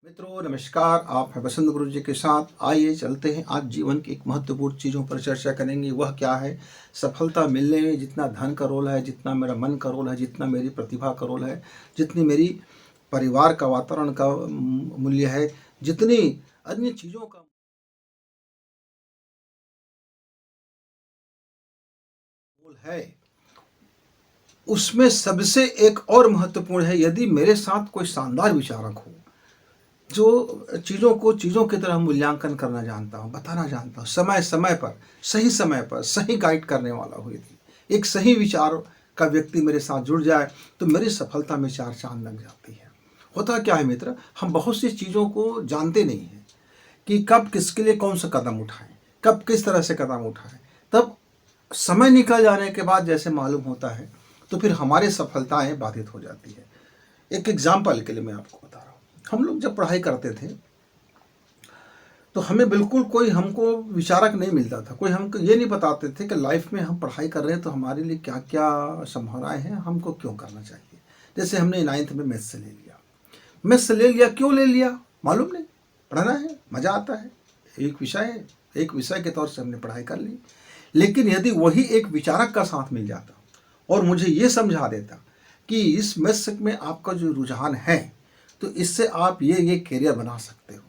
मित्रों नमस्कार, आप हैं बसंत गुरु जी के साथ। आइए चलते हैं, आज जीवन की एक महत्वपूर्ण चीज़ों पर चर्चा करेंगे। वह क्या है? सफलता मिलने में जितना धन का रोल है, जितना मेरा मन का रोल है, जितना मेरी प्रतिभा का रोल है, जितनी मेरी परिवार का वातावरण का मूल्य है, जितनी अन्य चीज़ों का रोल है, उसमें सबसे एक और महत्वपूर्ण है। यदि मेरे साथ कोई शानदार विचारक हो, जो चीज़ों को चीज़ों की तरह मूल्यांकन करना जानता हूँ, बताना जानता हूँ, समय पर सही गाइड करने वाला हो, यदि एक सही विचार का व्यक्ति मेरे साथ जुड़ जाए तो मेरी सफलता में चार चांद लग जाती है। होता क्या है मित्र, हम बहुत सी चीज़ों को जानते नहीं हैं कि कब किसके लिए कौन सा कदम उठाएं, कब किस तरह से कदम उठाएं। तब समय निकल जाने के बाद जैसे मालूम होता है तो फिर हमारी सफलताएं बाधित हो जाती है। एक एग्जाम्पल के लिए मैं आपको बता रहा हूँ, हम लोग जब पढ़ाई करते थे तो हमें बिल्कुल कोई हमको विचारक नहीं मिलता था। कोई हमको ये नहीं बताते थे कि लाइफ में हम पढ़ाई कर रहे हैं तो हमारे लिए क्या क्या संभावनाएं हैं, हमको क्यों करना चाहिए। जैसे हमने 9th में मैथ्स से ले लिया, मैथ्स से ले लिया, क्यों ले लिया मालूम नहीं, पढ़ना है, मज़ा आता है, एक विषय है, एक विषय के तौर से हमने पढ़ाई कर ली। लेकिन यदि वही एक विचारक का साथ मिल जाता और मुझे ये समझा देता कि इस मैथ्स में आपका जो रुझान है तो इससे आप ये करियर बना सकते हो,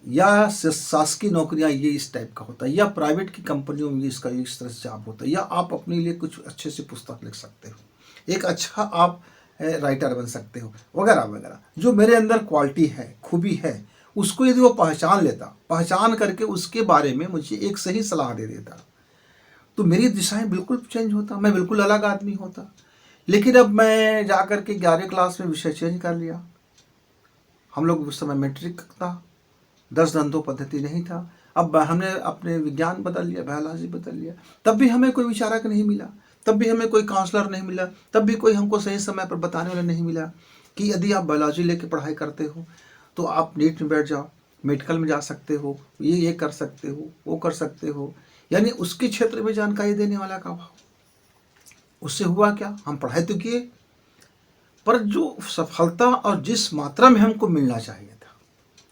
या शासकीय नौकरियां ये इस टाइप का होता है, या प्राइवेट की कंपनियों में इसका इस तरह से जॉब होता है, या आप अपने लिए कुछ अच्छे से पुस्तक लिख सकते हो, एक अच्छा आप राइटर बन सकते हो, वगैरह वगैरह। जो मेरे अंदर क्वालिटी है, खूबी है, उसको यदि वो पहचान लेता, पहचान करके उसके बारे में मुझे एक सही सलाह दे देता तो मेरी दिशाएं बिल्कुल चेंज होता, मैं बिल्कुल अलग आदमी होता। लेकिन अब मैं जाकर के 11वीं क्लास में विषय चेंज कर लिया। हम लोग उस समय मैट्रिक था, 10 दंतों पद्धति नहीं था। अब हमने अपने विज्ञान बदल लिया, बायोलॉजी बदल लिया, तब भी हमें कोई विचारक नहीं मिला, तब भी हमें कोई काउंसलर नहीं मिला, तब भी कोई हमको सही समय पर बताने वाला नहीं मिला कि यदि आप बायोलॉजी लेके पढ़ाई करते हो तो आप नीट में बैठ जाओ, मेडिकल में जा सकते हो, ये कर सकते हो, वो कर सकते हो। यानी उसके क्षेत्र में जानकारी देने वाला का अभाव। उससे हुआ क्या, हम पढ़ाई तो किए पर जो सफलता और जिस मात्रा में हमको मिलना चाहिए था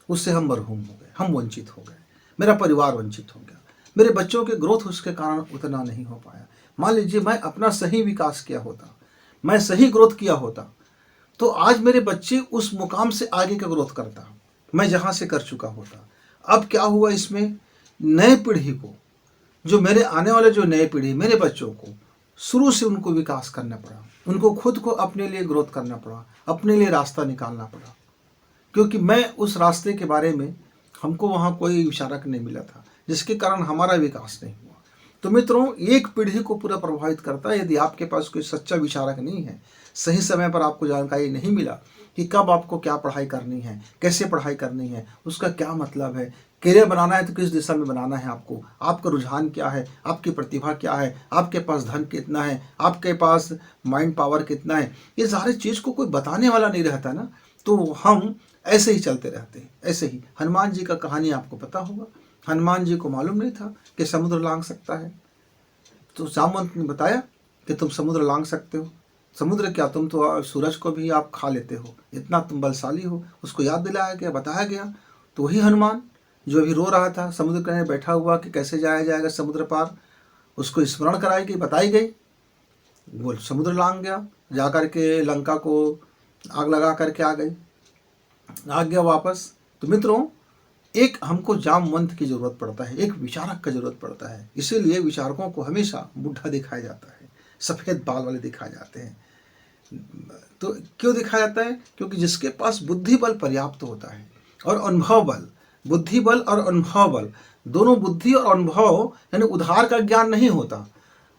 उससे हम मरहूम हो गए, हम वंचित हो गए, मेरा परिवार वंचित हो गया, मेरे बच्चों के ग्रोथ उसके कारण उतना नहीं हो पाया। मान लीजिए मैं अपना सही विकास किया होता, मैं सही ग्रोथ किया होता तो आज मेरे बच्चे उस मुकाम से आगे का ग्रोथ करता, मैं जहाँ से कर चुका होता। अब क्या हुआ इसमें, नए पीढ़ी को, जो मेरे आने वाले जो नए पीढ़ी, मेरे बच्चों को शुरू से उनको विकास करना पड़ा, उनको खुद को अपने लिए ग्रोथ करना पड़ा, अपने लिए रास्ता निकालना पड़ा, क्योंकि मैं उस रास्ते के बारे में, हमको वहाँ कोई विचारक नहीं मिला था, जिसके कारण हमारा विकास नहीं हुआ। तो मित्रों, एक पीढ़ी को पूरा प्रभावित करता है यदि आपके पास कोई सच्चा विचारक नहीं है, सही समय पर आपको जानकारी नहीं मिला कि कब आपको क्या पढ़ाई करनी है, कैसे पढ़ाई करनी है, उसका क्या मतलब है, करियर बनाना है तो किस दिशा में बनाना है आपको, आपका रुझान क्या है, आपकी प्रतिभा क्या है, आपके पास धन कितना है, आपके पास माइंड पावर कितना है, ये सारी चीज़ को कोई बताने वाला नहीं रहता ना, तो हम ऐसे ही चलते रहते हैं। ऐसे ही हनुमान जी का कहानी आपको पता होगा, हनुमान जी को मालूम नहीं था कि समुद्र लांघ सकता है, तो जामवंत ने बताया कि तुम समुद्र लांघ सकते हो। समुद्र क्या, तुम तो सूरज को भी आप खा लेते हो, इतना तुम बलशाली हो। उसको याद दिलाया गया, बताया गया। तो वही हनुमान जो अभी रो रहा था समुद्र किनारे बैठा हुआ कि कैसे जाया जाएगा समुद्र पार, उसको स्मरण कराई गई, बताई गई, वो समुद्र लांघ गया, जा कर के लंका को आग लगा करके आ गया वापस। तो मित्रों, एक हमको जामवंत की जरूरत पड़ता है, एक विचारक का जरूरत पड़ता है। इसीलिए विचारकों को हमेशा बुढ़ा दिखाया जाता है, सफ़ेद बाल वाले दिखाए जाते हैं। तो क्यों दिखाया जाता है, क्योंकि जिसके पास बुद्धि बल पर्याप्त होता है और अनुभव बल, बुद्धि बल और अनुभव बल दोनों, बुद्धि और अनुभव यानी उधार का ज्ञान नहीं होता।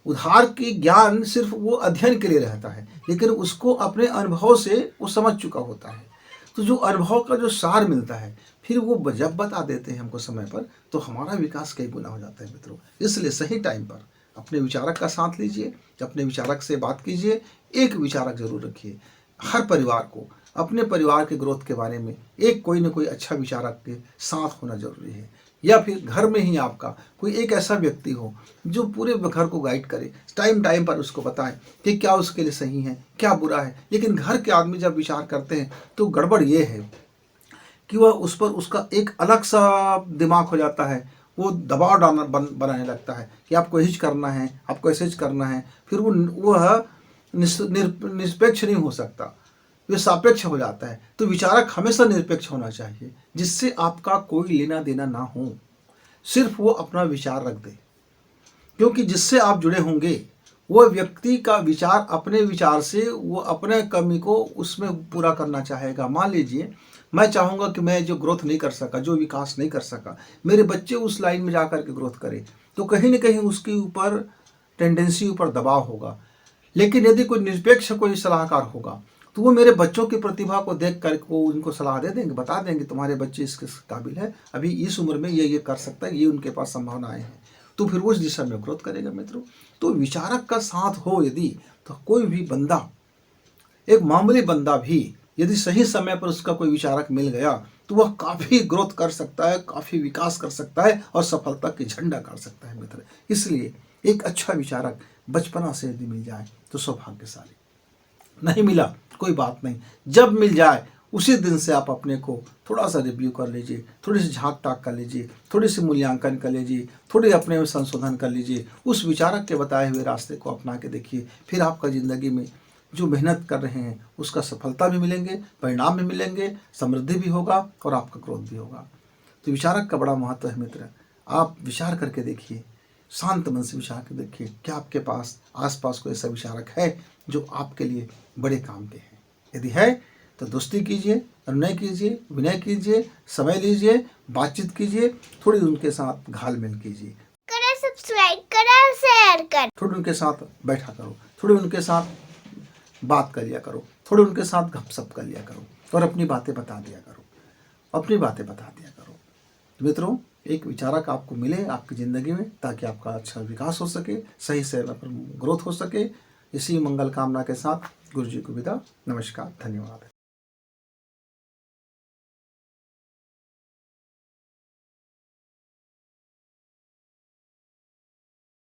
उधार की ज्ञान सिर्फ वो अध्ययन के लिए रहता है, लेकिन उसको अपने अनुभव से वो समझ चुका होता है। तो जो अनुभव का जो सार मिलता है फिर वो जब बता देते हैं हमको समय पर, तो हमारा विकास कई गुना हो जाता है मित्रों। इसलिए सही टाइम पर अपने विचारक का साथ लीजिए, अपने विचारक से बात कीजिए, एक विचारक जरूर रखिए। हर परिवार को अपने परिवार के ग्रोथ के बारे में एक कोई ना कोई अच्छा विचारक के साथ होना जरूरी है, या फिर घर में ही आपका कोई एक ऐसा व्यक्ति हो जो पूरे घर को गाइड करे, टाइम टाइम पर उसको बताएं कि क्या उसके लिए सही है, क्या बुरा है। लेकिन घर के आदमी जब विचार करते हैं तो गड़बड़ ये है कि वह उस पर उसका एक अलग सा दिमाग हो जाता है, वो दबाव डालना बनाने लगता है कि आपको यही करना है, आपको ऐसे ही करना है। फिर वह निरपेक्ष नहीं हो सकता, वे सापेक्ष हो जाता है। तो विचारक हमेशा निरपेक्ष होना चाहिए, जिससे आपका कोई लेना देना ना हो, सिर्फ वो अपना विचार रख दे। क्योंकि जिससे आप जुड़े होंगे वह व्यक्ति का विचार, अपने विचार से वो अपने कमी को उसमें पूरा करना चाहेगा। मान लीजिए मैं चाहूँगा कि मैं जो ग्रोथ नहीं कर सका, जो विकास नहीं कर सका, मेरे बच्चे उस लाइन में जाकर के ग्रोथ करें, तो कहीं ना कहीं उसके ऊपर टेंडेंसी ऊपर दबाव होगा। लेकिन यदि कोई निरपेक्ष कोई सलाहकार होगा तो वो मेरे बच्चों की प्रतिभा को देख कर को उनको सलाह दे देंगे, बता देंगे तुम्हारे बच्चे इसके काबिल है, अभी इस उम्र में ये कर सकता है, ये उनके पास संभावनाएं हैं, तो फिर वो उस दिशा में ग्रोथ करेगा मित्रों। तो विचारक का साथ हो यदि, तो कोई भी बंदा, एक मामूली बंदा भी यदि सही समय पर उसका कोई विचारक मिल गया तो वह काफ़ी ग्रोथ कर सकता है, काफ़ी विकास कर सकता है और सफलता की झंडा गाड़ सकता है मित्र। इसलिए एक अच्छा विचारक बचपना से यदि मिल जाए तो सौभाग्यशाली, नहीं मिला कोई बात नहीं, जब मिल जाए उसी दिन से आप अपने को थोड़ा सा रिव्यू कर लीजिए, थोड़ी सी झाँक टाक कर लीजिए, थोड़ी सी मूल्यांकन कर लीजिए, थोड़ी अपने में संशोधन कर लीजिए, उस विचारक के बताए हुए रास्ते को अपना के देखिए। फिर आपका ज़िंदगी में जो मेहनत कर रहे हैं उसका सफलता भी मिलेंगे, परिणाम भी मिलेंगे, समृद्धि भी होगा और आपका ग्रोथ भी होगा। तो विचारक का बड़ा महत्व है मित्र। आप विचार करके देखिए, शांत मन से विचार कर देखिए, क्या आपके पास आसपास कोई ऐसा विचारक है जो आपके लिए बड़े काम के हैं। यदि है तो दोस्ती कीजिए, अनुनय कीजिए, विनय कीजिए, समय लीजिए, बातचीत कीजिए, थोड़ी उनके साथ घालमेल कीजिए, सब्सक्राइब करो, शेयर करो, थोड़ी उनके साथ बैठा करो, थोड़ी उनके साथ बात कर लिया करो, थोड़ी उनके साथ गपशप कर लिया करो और अपनी बातें बता दिया करो, अपनी बातें बता दिया करो। मित्रों, एक विचारक आपको मिले आपकी ज़िंदगी में ताकि आपका अच्छा विकास हो सके, सही से ग्रोथ हो सके। इसी मंगल कामना के साथ गुरु जी को विदा। नमस्कार, धन्यवाद।